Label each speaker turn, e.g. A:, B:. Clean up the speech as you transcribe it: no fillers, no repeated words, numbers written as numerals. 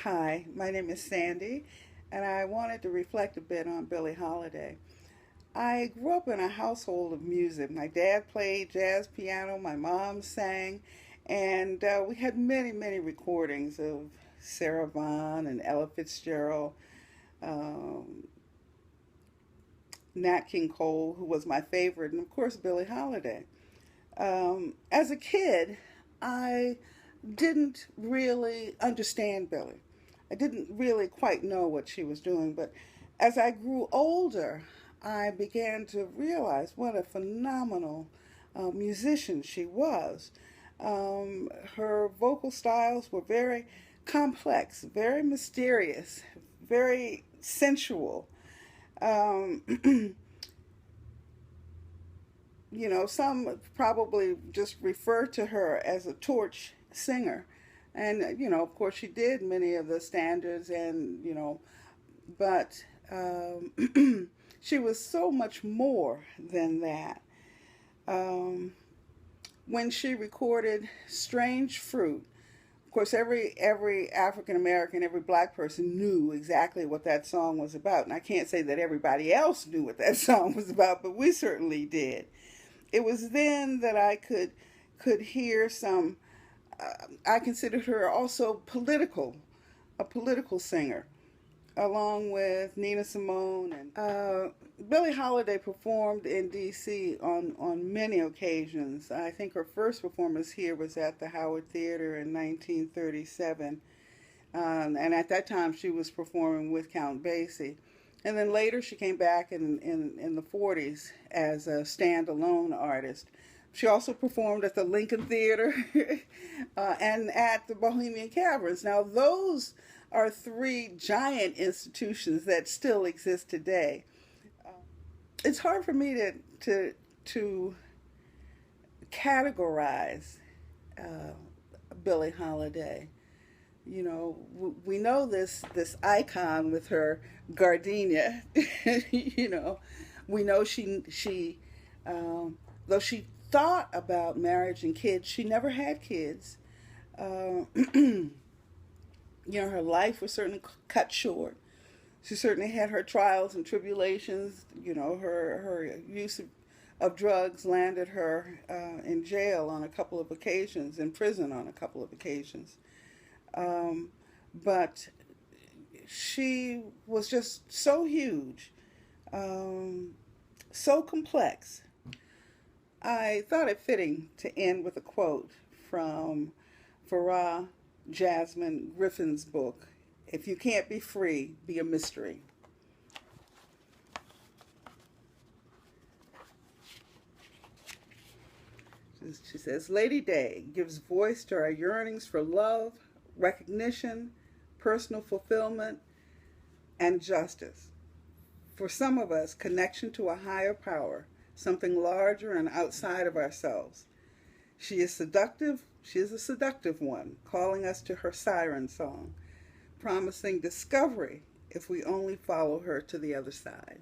A: Hi, my name is Sandy, and I wanted to reflect a bit on Billie Holiday. I grew up in a household of music. My dad played jazz piano, my mom sang, and we had many, many recordings of Sarah Vaughan and Ella Fitzgerald, um, Nat King Cole, who was my favorite, and of course Billie Holiday. As a kid, I didn't really understand Billie. I didn't really quite know what she was doing, but as I grew older, I began to realize what a phenomenal musician she was. Her vocal styles were very complex, very mysterious, very sensual. Um, some probably just refer to her as a torch singer. And, of course, she did many of the standards, but she was so much more than that. Um, when she recorded Strange Fruit, of course, every African American, every black person knew exactly what that song was about. And I can't say that everybody else knew what that song was about, but we certainly did. It was then that I could hear some. I considered her also a political singer, along with Nina Simone and Billie Holiday performed in D.C. on many occasions. I think her first performance here was at the Howard Theater in 1937, and at that time she was performing with Count Basie. And then later she came back in the 40s as a standalone artist. She also performed at the Lincoln Theater and at the Bohemian Caverns. Now those are three giant institutions that still exist today. It's hard for me to categorize uh, Billie Holiday. We know this icon with her gardenia. We know she though she thought about marriage and kids, she never had kids. Her life was certainly cut short. She certainly had her trials and tribulations. Her use of drugs landed her in jail on a couple of occasions, in prison on a couple of occasions. But she was just so huge, so complex. I thought it fitting to end with a quote from Farah Jasmine Griffin's book, "If You Can't Be Free, Be a Mystery." She says, Lady Day gives voice to our yearnings for love, recognition, personal fulfillment, and justice. For some of us, connection to a higher power, something larger and outside of ourselves. She is seductive. She is a seductive one, calling us to her siren song, promising discovery if we only follow her to the other side.